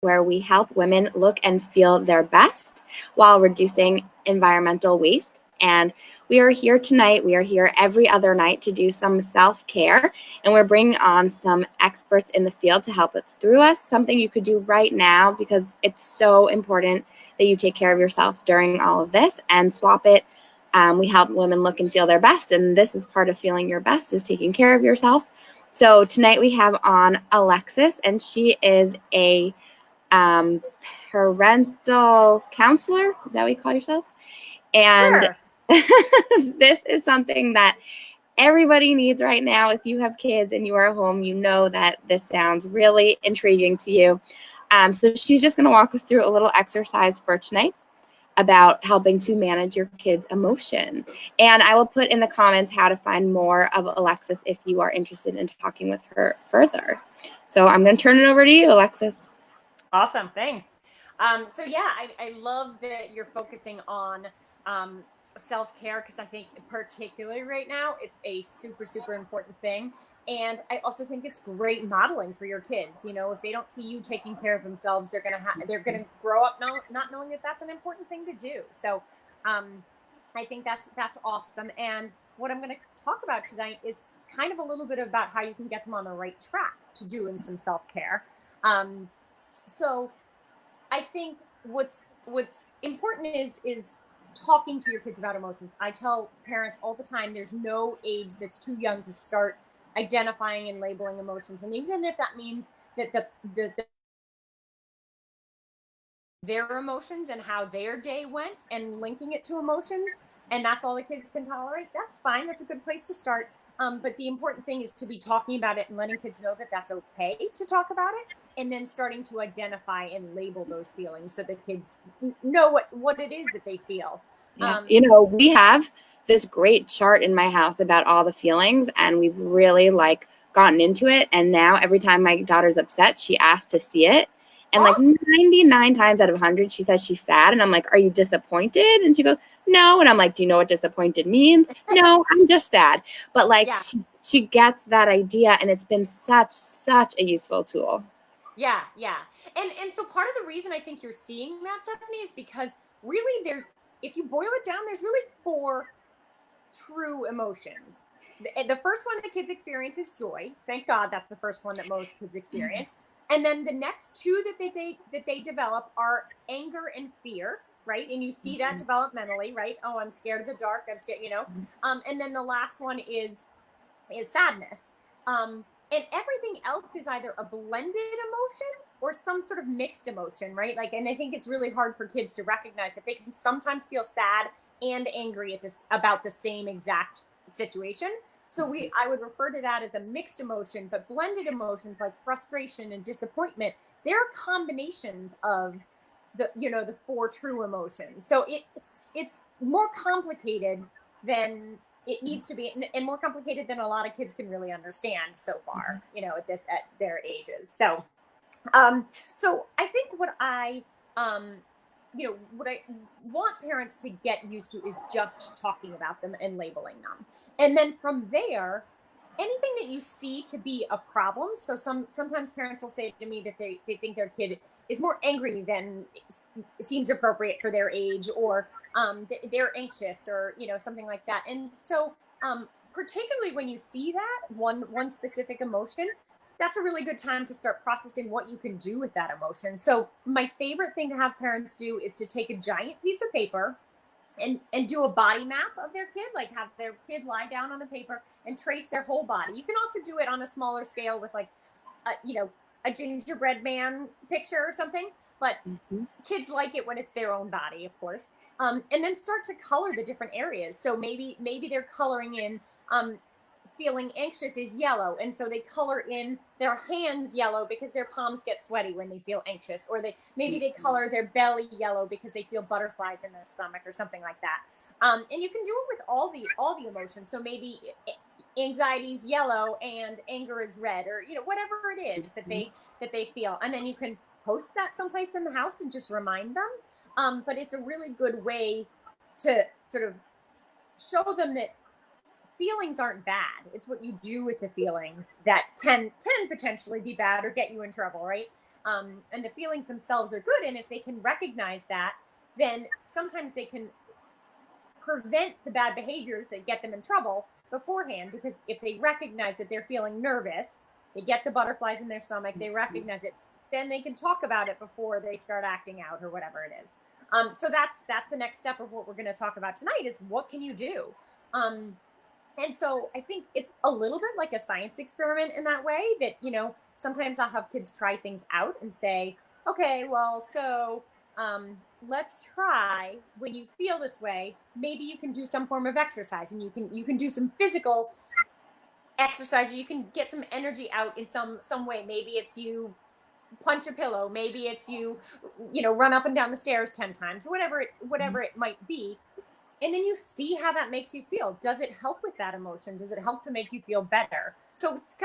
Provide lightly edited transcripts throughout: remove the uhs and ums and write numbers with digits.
where we help women look and feel their best while reducing environmental waste. And we are here tonight, we are here every other night to do some self-care, and we're bringing on some experts in the field to help it through us, something you could do right now because it's so important that you take care of yourself during all of this. And SwapIt, we help women look and feel their best, and this is part of feeling your best, is taking care of yourself. So tonight we have on Alexis, and she is a parental counselor. Is that what you call yourself? And Sure. this is something that everybody needs right now. If you have kids and you are home, you know that this sounds really intriguing to you. So she's just going to walk us through a little exercise for tonight about helping to manage your kids' emotion. And I will put in the comments how to find more of Alexis if you are interested in talking with her further. So I'm going to turn it over to you, Alexis. Awesome. Thanks. So yeah, I love that you're focusing on self-care because I think particularly right now, it's a super, super important thing. And I also think it's great modeling for your kids. You know, if they don't see you taking care of themselves, they're gonna grow up not knowing that that's an important thing to do. So I think that's awesome. And what I'm going to talk about tonight is kind of a little bit about how you can get them on the right track to doing some self-care. Um, so I think what's important is talking to your kids about emotions. I tell parents all the time there's no age that's too young to start identifying and labeling emotions. And even if that means that the their emotions and how their day went and linking it to emotions, and that's all the kids can tolerate, that's fine. That's a good place to start. But the important thing is to be talking about it and letting kids know that that's okay to talk about it, and then starting to identify and label those feelings so that kids know what it is that they feel. Yeah. You know, we have this great chart in my house about all the feelings, and we've really like gotten into it. And now every time my daughter's upset, she asks to see it. And like Awesome. 99 times out of 100, she says she's sad. And I'm like, are you disappointed? And she goes, no. And I'm like, do you know what disappointed means? No, I'm just sad. But like Yeah. she gets that idea, and it's been such a useful tool. Yeah, yeah. And so part of the reason I think you're seeing that, Stephanie, is because really there's, if you boil it down, there's really four true emotions. The first one that kids experience is joy. Thank God that's the first one that most kids experience. And then the next two that they develop are anger and fear, right? And you see that developmentally, right? Oh, I'm scared of the dark. I'm scared, you know. And then the last one is sadness. And everything else is either a blended emotion or some sort of mixed emotion, right? Like, and I think it's really hard for kids to recognize that they can sometimes feel sad and angry at this about the same exact situation. So I would refer to that as a mixed emotion, but blended emotions like frustration and disappointment, they're combinations of the four true emotions. So it's more complicated than it needs to be, and more complicated than a lot of kids can really understand so far, at their ages. So I think what I want parents to get used to is just talking about them and labeling them. And then from there, anything that you see to be a problem. So sometimes parents will say to me that they think their kid is more angry than seems appropriate for their age, or they're anxious, or something like that. And so particularly when you see that one specific emotion, that's a really good time to start processing what you can do with that emotion. So my favorite thing to have parents do is to take a giant piece of paper and do a body map of their kid, like have their kid lie down on the paper and trace their whole body. You can also do it on a smaller scale with like a gingerbread man picture or something, but kids like it when it's their own body, of course. And then start to color the different areas. So maybe they're coloring in feeling anxious is yellow, and so they color in their hands yellow because their palms get sweaty when they feel anxious, or they color their belly yellow because they feel butterflies in their stomach or something like that. And you can do it with all the emotions. So maybe anxiety is yellow and anger is red, or whatever it is that they feel, and then you can post that someplace in the house and just remind them. But it's a really good way to sort of show them that feelings aren't bad. It's what you do with the feelings that can potentially be bad or get you in trouble, right? And the feelings themselves are good. And if they can recognize that, then sometimes they can prevent the bad behaviors that get them in trouble beforehand. Because if they recognize that they're feeling nervous, they get the butterflies in their stomach, they recognize it, then they can talk about it before they start acting out or whatever it is. So that's the next step of what we're going to talk about tonight is what can you do? And so I think it's a little bit like a science experiment in that way that, sometimes I'll have kids try things out and say, okay, well, so let's try when you feel this way, maybe you can do some form of exercise and you can do some physical exercise, or you can get some energy out in some way. Maybe it's you punch a pillow, maybe it's you run up and down the stairs 10 times, whatever it might be. And then you see how that makes you feel. Does it help with that emotion? Does it help to make you feel better? So it's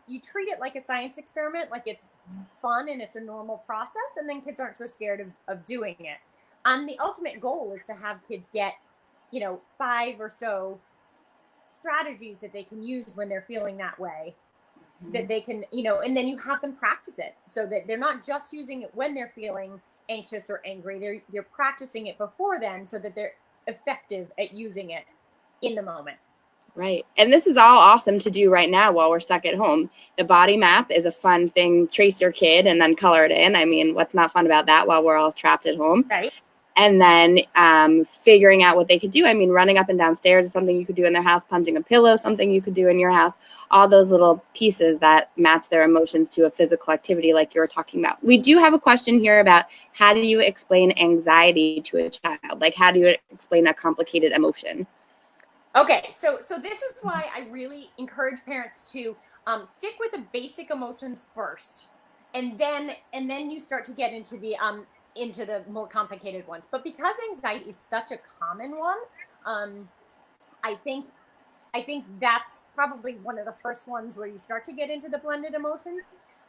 you treat it like a science experiment, like it's fun and it's a normal process, and then kids aren't so scared of doing it. The ultimate goal is to have kids get 5 or so strategies that they can use when they're feeling that way, that they can, and then you have them practice it so that they're not just using it when they're feeling anxious or angry. They're practicing it before then so that they're effective at using it in the moment. Right. And this is all awesome to do right now while we're stuck at home. The body map is a fun thing. Trace your kid and then color it in. I mean, what's not fun about that while we're all trapped at home? Right. And then figuring out what they could do. I mean, running up and down stairs is something you could do in their house. Punching a pillow, something you could do in your house. All those little pieces that match their emotions to a physical activity like you were talking about. We do have a question here about how do you explain anxiety to a child? Like, how do you explain a complicated emotion? Okay, so this is why I really encourage parents to stick with the basic emotions first, and then you start to get into the more complicated ones. But because anxiety is such a common one, I think that's probably one of the first ones where you start to get into the blended emotions.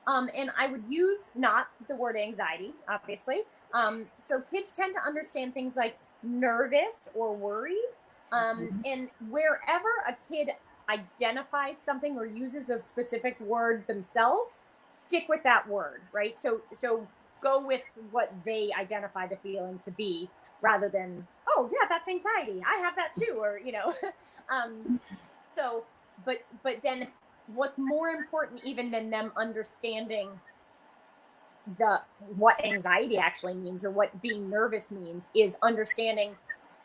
And I would use not the word anxiety, obviously. So kids tend to understand things like nervous or worried. And wherever a kid identifies something or uses a specific word themselves, stick with that word, right? So go with what they identify the feeling to be, rather than, oh yeah, that's anxiety, I have that too, or so but then what's more important even than them understanding what anxiety actually means or what being nervous means is understanding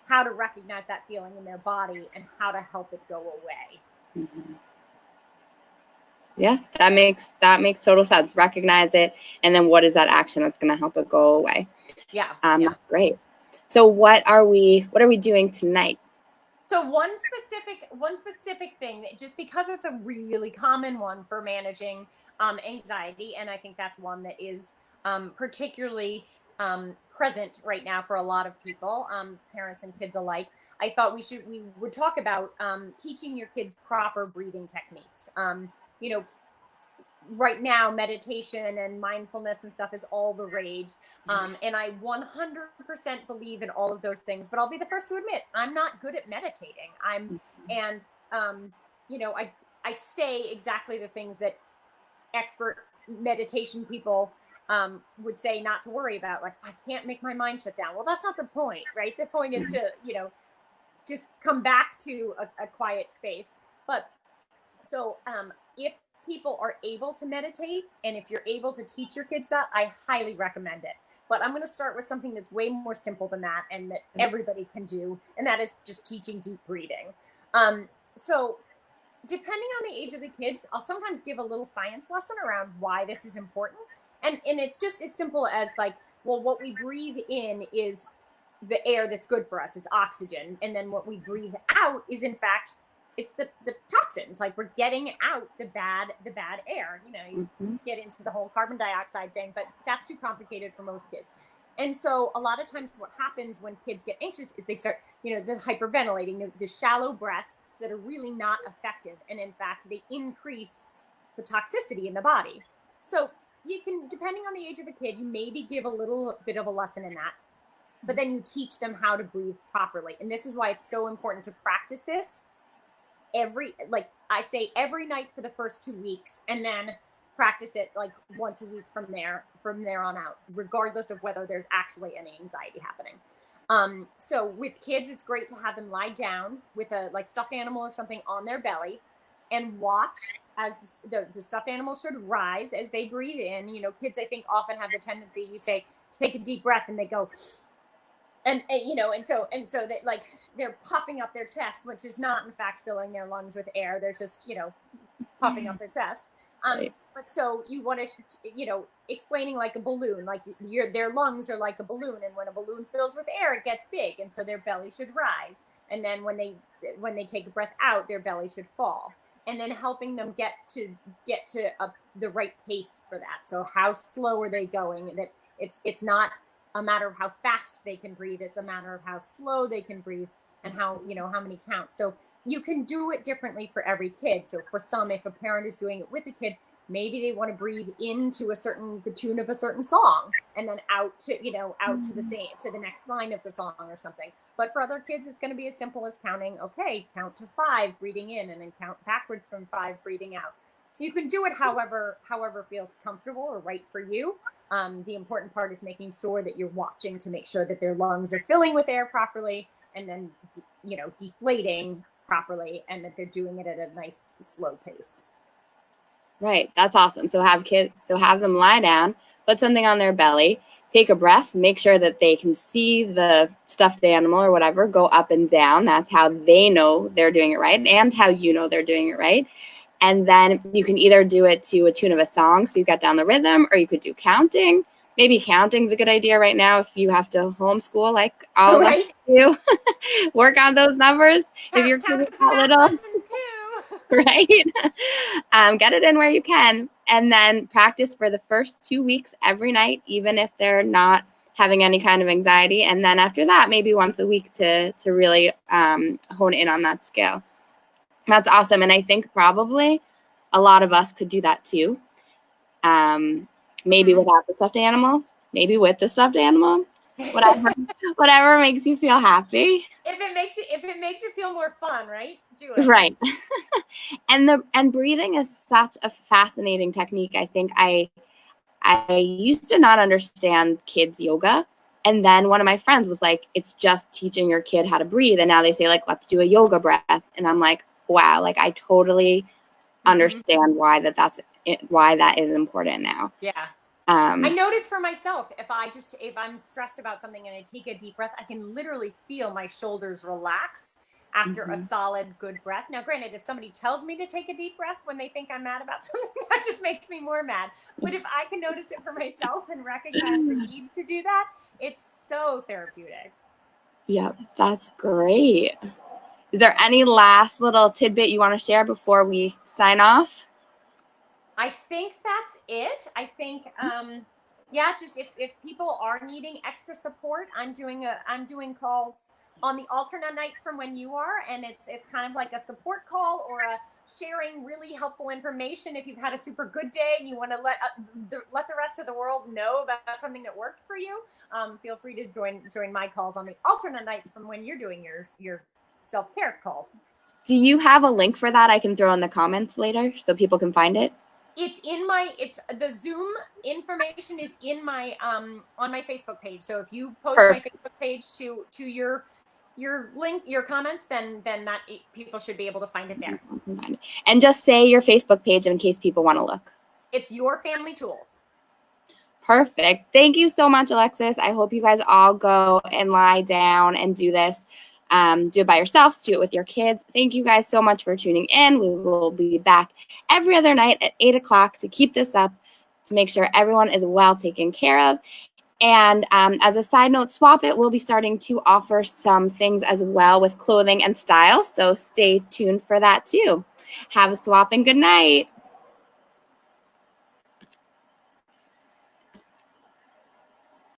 how to recognize that feeling in their body and how to help it go away. Mm-hmm. Yeah, that makes total sense. Recognize it, and then what is that action that's going to help it go away? Yeah. Great. So what are we doing tonight? So one specific thing, just because it's a really common one for managing anxiety, and I think that's one that is particularly present right now for a lot of people, parents and kids alike. I thought we would talk about teaching your kids proper breathing techniques. Right now, meditation and mindfulness and stuff is all the rage. And I 100% believe in all of those things, but I'll be the first to admit, I'm not good at meditating. I say exactly the things that expert meditation people would say not to worry about. Like, I can't make my mind shut down. Well, that's not the point, right? The point is to, just come back to a quiet space. But so if people are able to meditate, and if you're able to teach your kids that, I highly recommend it. But I'm going to start with something that's way more simple than that and that everybody can do, and that is just teaching deep breathing. So depending on the age of the kids, I'll sometimes give a little science lesson around why this is important. And it's just as simple as like, well, what we breathe in is the air that's good for us. It's oxygen. And then what we breathe out is, in fact, it's the toxins. Like, we're getting out the bad air. You get into the whole carbon dioxide thing, but that's too complicated for most kids. And so a lot of times what happens when kids get anxious is they start, the hyperventilating, the shallow breaths that are really not effective. And in fact, they increase the toxicity in the body. So you can, depending on the age of a kid, you maybe give a little bit of a lesson in that, but then you teach them how to breathe properly. And this is why it's so important to practice this I say every night for the first 2 weeks, and then practice it like once a week from there on out, regardless of whether there's actually any anxiety happening. So with kids, it's great to have them lie down with a like stuffed animal or something on their belly and watch as the stuffed animal should rise as they breathe in. You know, kids, I think, often have the tendency, you say, take a deep breath, and they go, and you know, and so they like they're puffing up their chest, which is not in fact filling their lungs with air. They're just, you know, puffing up their chest. Right. But so you want to, you know, explaining like a balloon, like their lungs are like a balloon, and when a balloon fills with air, it gets big, and so their belly should rise. And then when they take a breath out, their belly should fall. And then helping them get to the right pace for that. So how slow are they going? That it's not a matter of how fast they can breathe. It's a matter of how slow they can breathe and how, you know, how many counts. So you can do it differently for every kid. So for some, if a parent is doing it with a kid, maybe they want to breathe into the tune of a certain song, and then out to the next line of the song or something. But for other kids, it's going to be as simple as counting, okay, count to 5, breathing in, and then count backwards from 5, breathing out. You can do it however feels comfortable or right for you. The important part is making sure that you're watching to make sure that their lungs are filling with air properly, and then, you know, deflating properly, and that they're doing it at a nice slow pace. Right. That's awesome. So have them lie down, put something on their belly, take a breath, make sure that they can see the stuffed animal or whatever go up and down. That's how they know they're doing it right, and how you know they're doing it right. And then you can either do it to a tune of a song, so you get down the rhythm, or you could do counting. Maybe counting's a good idea right now if you have to homeschool like all of us do. Work on those numbers. If your kid is that little. Right? Get it in where you can, and then practice for the first 2 weeks every night, even if they're not having any kind of anxiety. And then after that, maybe once a week to really hone in on that skill. That's awesome. And I think probably a lot of us could do that too. Maybe without the stuffed animal, maybe with the stuffed animal, whatever makes you feel happy. If it makes it feel more fun, right? Do it. Right. And breathing is such a fascinating technique. I think I used to not understand kids yoga. And then one of my friends was like, it's just teaching your kid how to breathe. And now they say, like, let's do a yoga breath. And I'm like, wow, like I totally understand why that is important now. Yeah. I notice for myself, if I'm stressed about something and I take a deep breath, I can literally feel my shoulders relax after a solid, good breath. Now, granted, if somebody tells me to take a deep breath when they think I'm mad about something, that just makes me more mad. But if I can notice it for myself and recognize the need to do that, it's so therapeutic. Yep, that's great. Is there any last little tidbit you want to share before we sign off? I think that's it. I think, just if people are needing extra support, I'm doing calls on the alternate nights from when you are, and it's kind of like a support call or a sharing really helpful information. If you've had a super good day and you want to let the rest of the world know about something that worked for you, feel free to join my calls on the alternate nights from when you're doing your self-care calls. Do you have a link for that I can throw in the comments later so people can find it? It's the Zoom information is in my on my Facebook page. So if you post my Facebook page to your link, your comments, then that people should be able to find it there. And just say your Facebook page in case people want to look. It's Your Family Tools. Perfect. Thank you so much, Alexis. I hope you guys all go and lie down and do this. Do it by yourselves, do it with your kids. Thank you guys so much for tuning in. We will be back every other night at 8 o'clock to keep this up, to make sure everyone is well taken care of. And as a side note, SwapIt will be starting to offer some things as well with clothing and style. So stay tuned for that too. Have a swap and good night.